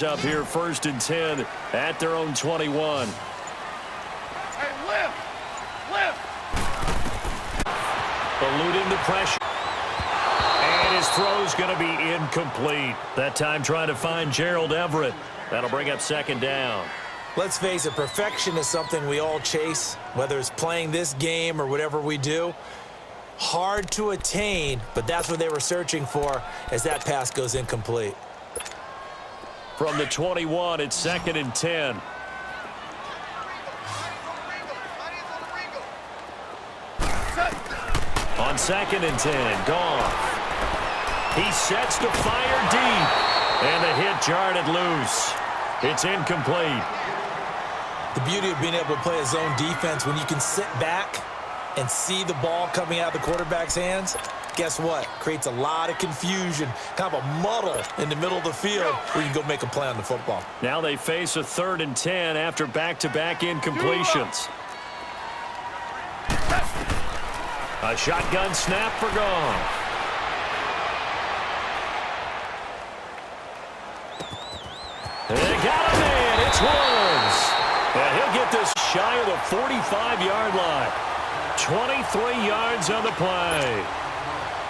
yards up here, 1st and 10 at their own 21. Hey, lift! Eluding the pressure. And his throw's going to be incomplete. That time trying to find Gerald Everett. That'll bring up 2nd down. Let's face it, perfection is something we all chase, whether it's playing this game or whatever we do. Hard to attain, but that's what they were searching for as that pass goes incomplete. From the 21, it's 2nd and 10. On 2nd and 10, Goff. He sets to fire deep, and the hit jarred it loose. It's incomplete. The beauty of being able to play a zone defense when you can sit back and see the ball coming out of the quarterback's hands, guess what? Creates a lot of confusion, kind of a muddle in the middle of the field where you can go make a play on the football. Now they face a 3rd and 10 after back-to-back incompletions. A shotgun snap for Goff. They got him in. It's Woods. And he'll get this shy of the 45-yard line. 23 yards on the play.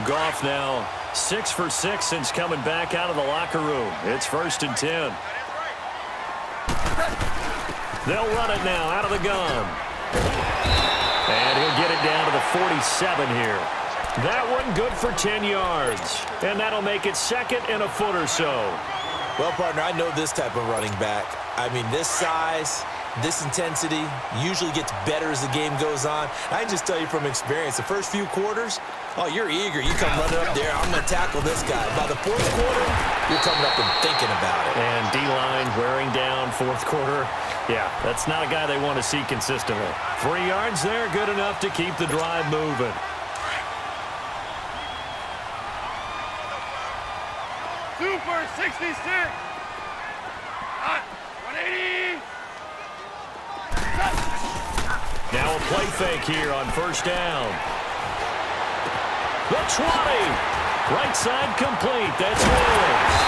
Goff now 6 for 6 since coming back out of the locker room. It's 1st and 10. They'll run it now out of the gun. And he'll get it down to the 47 here. That one good for 10 yards. And that'll make it 2nd and a foot or so. Well, partner, I know this type of running back. I mean, this size, this intensity usually gets better as the game goes on. I can just tell you from experience, the first few quarters, oh, you're eager. You come running up there, I'm going to tackle this guy. By the 4th quarter, you're coming up and thinking about it. And D-line wearing down 4th quarter. Yeah, that's not a guy they want to see consistently. 3 yards there, good enough to keep the drive moving. Super 66! 180! Now a play fake here on 1st down. The 20. Right side complete. That's Williams.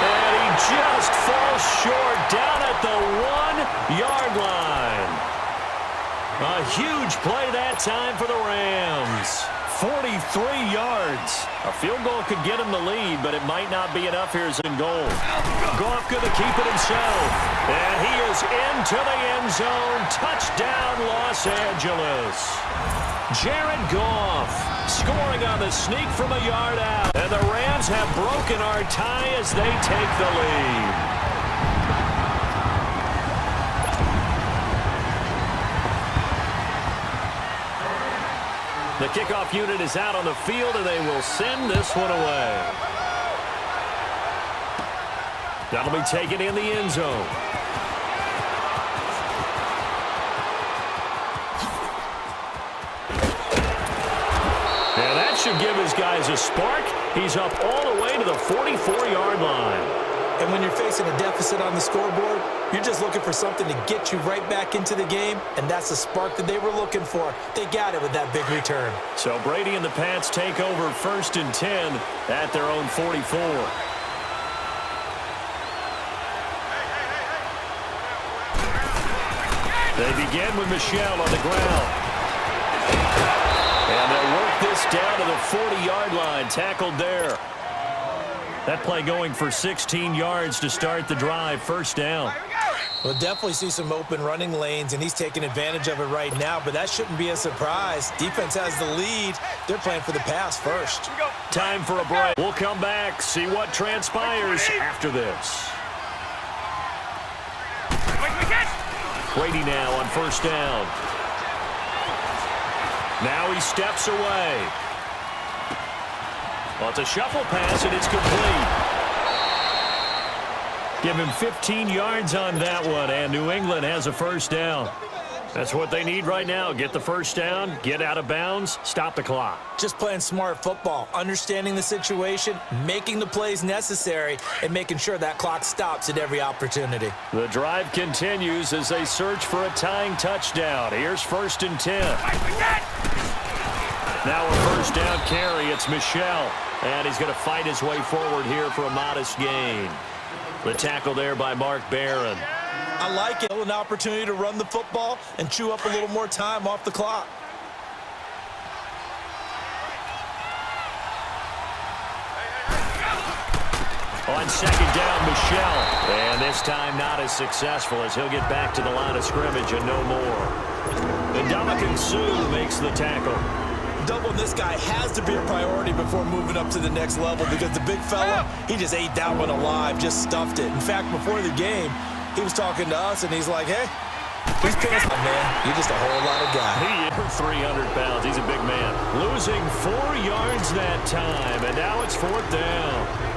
And he just falls short down at the 1-yard line. A huge play that time for the Rams. 43 yards. A field goal could get him the lead, but it might not be enough here as in goal. Goff going to keep it himself. And he is into the end zone. Touchdown, Los Angeles. Jared Goff scoring on the sneak from a yard out. And the Rams have broken our tie as they take the lead. The kickoff unit is out on the field, and they will send this one away. That'll be taken in the end zone. And that should give his guys a spark. He's up all the way to the 44-yard line. And when you're facing a deficit on the scoreboard, you're just looking for something to get you right back into the game, and that's the spark that they were looking for. They got it with that big return. So Brady and the Pats take over 1st and 10 at their own 44. They begin with Michel on the ground. And they'll work this down to the 40-yard line, tackled there. That play going for 16 yards to start the drive, 1st down. We'll definitely see some open running lanes, and he's taking advantage of it right now, but that shouldn't be a surprise. Defense has the lead. They're playing for the pass first. Time for a break. We'll come back, see what transpires after this. Brady now on 1st down. Now he steps away. Well, it's a shuffle pass, and it's complete. Give him 15 yards on that one, and New England has a 1st down. That's what they need right now. Get the 1st down, get out of bounds, stop the clock. Just playing smart football, understanding the situation, making the plays necessary, and making sure that clock stops at every opportunity. The drive continues as they search for a tying touchdown. Here's 1st and 10. Now a 1st down carry. It's Michel. And he's going to fight his way forward here for a modest gain. The tackle there by Mark Barron. I like it. An opportunity to run the football and chew up a little more time off the clock. On second down, Michelle. And this time not as successful as he'll get back to the line of scrimmage and no more. And Dominican Sue makes the tackle. Doubling this guy has to be a priority before moving up to the next level because the big fella, he just ate that one alive, just stuffed it. In fact, before the game, he was talking to us, and he's like, hey, he's pissed. Man, you're just a whole lot of guy. He is 300 pounds. He's a big man. Losing 4 yards that time, and now it's 4th down.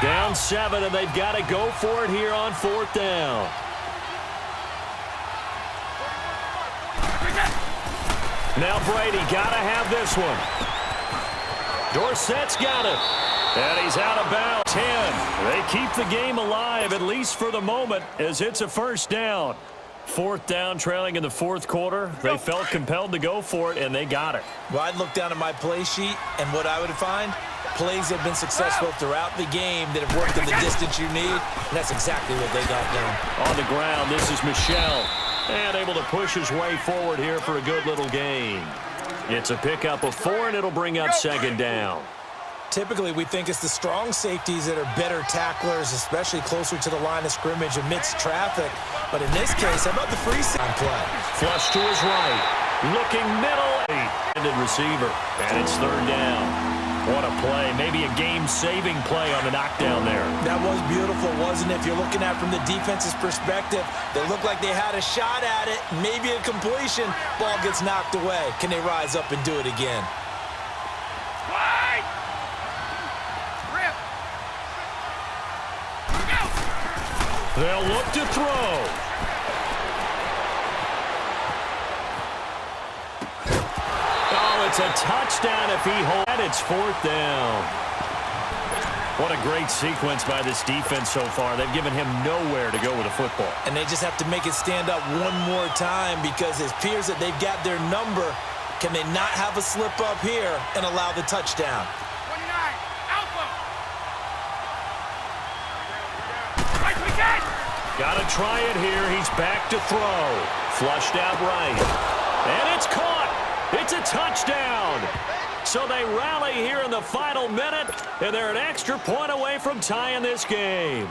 Down 7, and they've got to go for it here on 4th down. Now Brady got to have this one. Dorsett's got it. And he's out of bounds. 10. They keep the game alive, at least for the moment, as it's a 1st down. 4th down, trailing in the 4th quarter. They felt compelled to go for it, and they got it. Well, I'd look down at my play sheet, and what I would find, plays have been successful throughout the game that have worked in the distance you need, and that's exactly what they got done. On the ground, this is Michelle, and able to push his way forward here for a good little gain. It's a pickup of 4, and it'll bring up 2nd down. Typically, we think it's the strong safeties that are better tacklers, especially closer to the line of scrimmage amidst traffic. But in this case, how about the free side play? Flush to his right. Looking middle. Ended receiver. And it's 3rd down. What a play. Maybe a game-saving play on the knockdown there. That was beautiful, wasn't it? If you're looking at it from the defense's perspective, they looked like they had a shot at it. Maybe a completion. Ball gets knocked away. Can they rise up and do it again? They'll look to throw. Oh, it's a touchdown if he holds it. It's 4th down. What a great sequence by this defense so far. They've given him nowhere to go with the football. And they just have to make it stand up one more time because it appears that they've got their number. Can they not have a slip up here and allow the touchdown? Got to try it here. He's back to throw. Flushed out right. And it's caught. It's a touchdown. So they rally here in the final minute, and they're an extra point away from tying this game.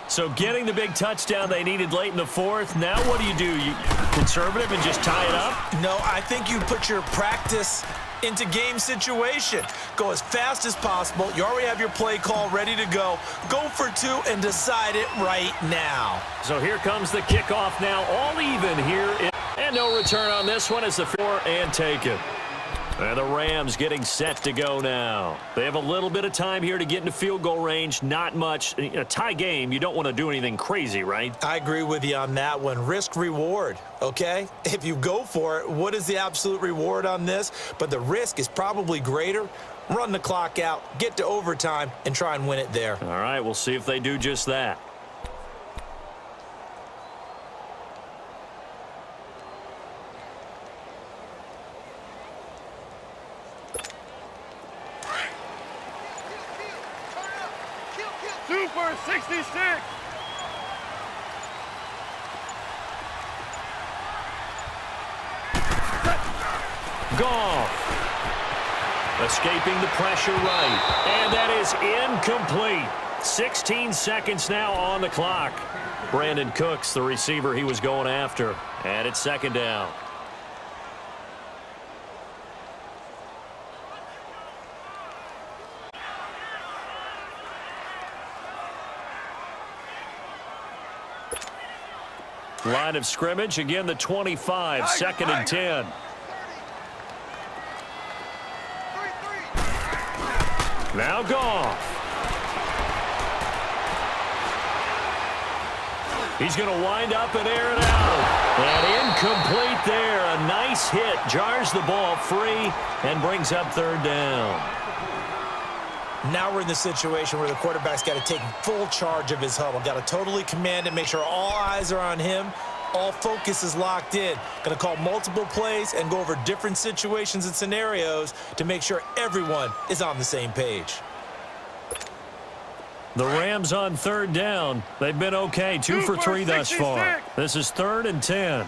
So getting the big touchdown they needed late in the 4th. Now what do? You conservative and just tie it up? No, I think you put your practice into game situation. Go as fast as possible. You already have your play call ready to go. Go for 2 and decide it right now. So here comes the kickoff now, all even here. And no return on this one as the 4 and taken. And the Rams getting set to go now. They have a little bit of time here to get into field goal range. Not much. A tie game, you don't want to do anything crazy, right? I agree with you on that one. Risk reward, okay? If you go for it, what is the absolute reward on this? But the risk is probably greater. Run the clock out, get to overtime, and try and win it there. All right, we'll see if they do just that. Super 66. Goff. Escaping the pressure right. And that is incomplete. 16 seconds now on the clock. Brandon Cooks, the receiver he was going after. And it's 2nd down. Line of scrimmage, again the 25, 2nd and 10. Now Goff. He's going to wind up and air it out. And incomplete there. A nice hit. Jars the ball free and brings up 3rd down. Now we're in the situation where the quarterback's got to take full charge of his huddle. Got to totally command it, make sure all eyes are on him. All focus is locked in. Going to call multiple plays and go over different situations and scenarios to make sure everyone is on the same page. The Rams on third down. They've been okay, 2 for 3 thus far. This is 3rd and 10. 5.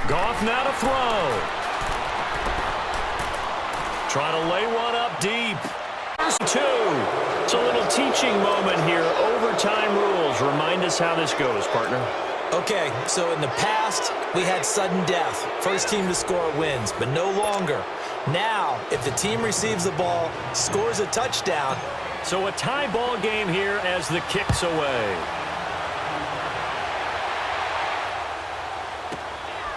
Goff now to throw. Trying to lay one up deep. First 2. It's a little teaching moment here. Overtime rules. Remind us how this goes, partner. Okay, so in the past, we had sudden death. First team to score wins, but no longer. Now, if the team receives the ball, scores a touchdown. So a tie ball game here as the kick's away.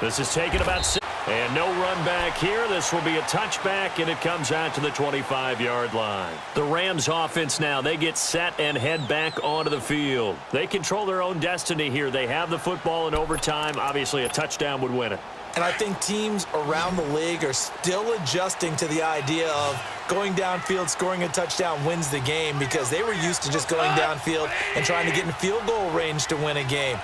This is taken about 6. And no run back here. This will be a touchback, and it comes out to the 25-yard line. The Rams offense now, they get set and head back onto the field. They control their own destiny here. They have the football in overtime. Obviously, a touchdown would win it. And I think teams around the league are still adjusting to the idea of going downfield, scoring a touchdown wins the game, because they were used to just going downfield and trying to get in field goal range to win a game.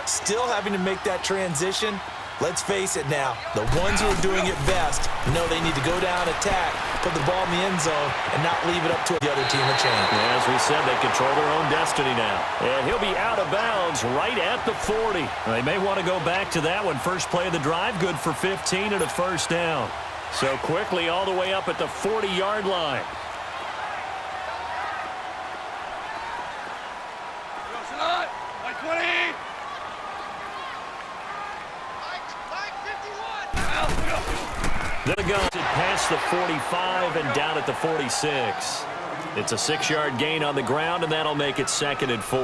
Still having to make that transition. Let's face it now, the ones who are doing it best know they need to go down, attack, put the ball in the end zone, and not leave it up to the other team a chance. As we said, they control their own destiny now. And he'll be out of bounds right at the 40. They may want to go back to that one. First play of the drive, good for 15 and a first down. So quickly all the way up at the 40-yard line. Like 20. Then it goes past the 45 and down at the 46. It's a 6-yard gain on the ground, and that'll make it 2nd and 4.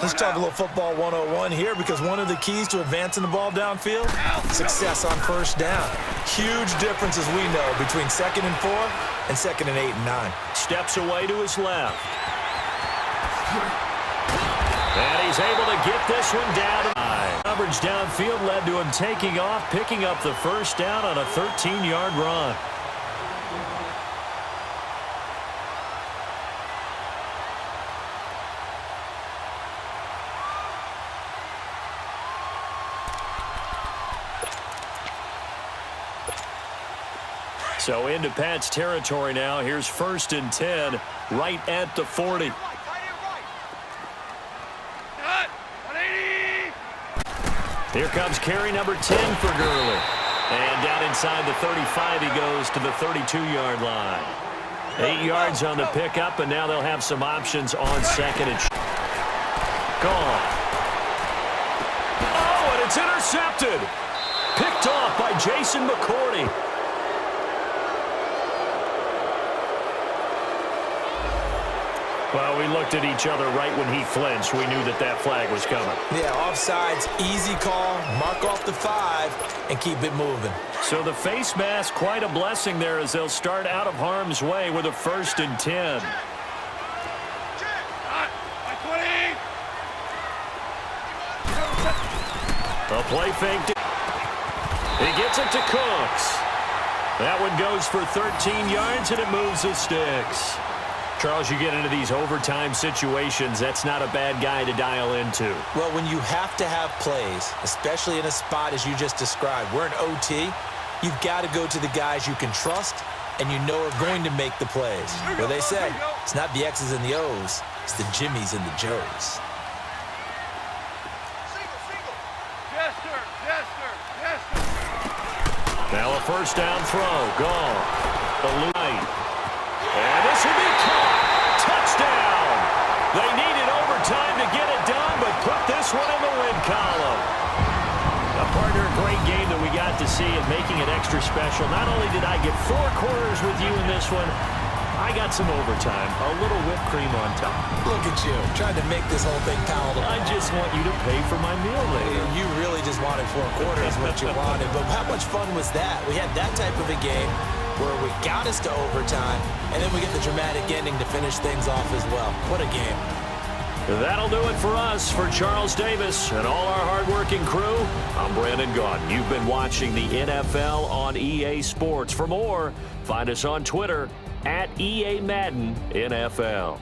Let's talk a little football 101 here, because one of the keys to advancing the ball downfield, success on first down. Huge difference, as we know, between 2nd and 4 and 2nd and 8 and 9. Steps away to his left. And he's able to get this one down. Coverage downfield led to him taking off, picking up the first down on a 13-yard run. So into Pat's territory now. Here's 1st and 10 right at the 40. Here comes carry number 10 for Gurley. And down inside the 35, he goes to the 32-yard line. 8 yards on the pickup, and now they'll have some options on 2nd and gone. Oh, and it's intercepted. Picked off by Jason McCourty. Well, we looked at each other right when he flinched. We knew that that flag was coming. Yeah, offsides, easy call, mark off the 5, and keep it moving. So the face mask, quite a blessing there, as they'll start out of harm's way with a 1st and 10. A play fake. He gets it to Cooks. That one goes for 13 yards, and it moves the sticks. Charles, you get into these overtime situations, that's not a bad guy to dial into. Well, when you have to have plays, especially in a spot as you just described, we're in OT, you've got to go to the guys you can trust and you know are going to make the plays. Well, they say it's not the X's and the O's, it's the Jimmys and the Joes. Now a first down throw, gone. The right. And this will be caught. Touchdown. They needed overtime to get it done, but put this one in the win column. A partner, a great game that we got to see and making it extra special. Not only did I get 4 quarters with you in this one, I got some overtime. A little whipped cream on top. Look at you, trying to make this whole thing palatable. I just want you to pay for my meal later. You really just wanted 4 quarters what you wanted, but how much fun was that? We had that type of a game where we got us to overtime, and then we get the dramatic ending to finish things off as well. What a game. That'll do it for us. For Charles Davis and all our hardworking crew, I'm Brandon Gaudin. You've been watching the NFL on EA Sports. For more, find us on Twitter @EA Madden NFL.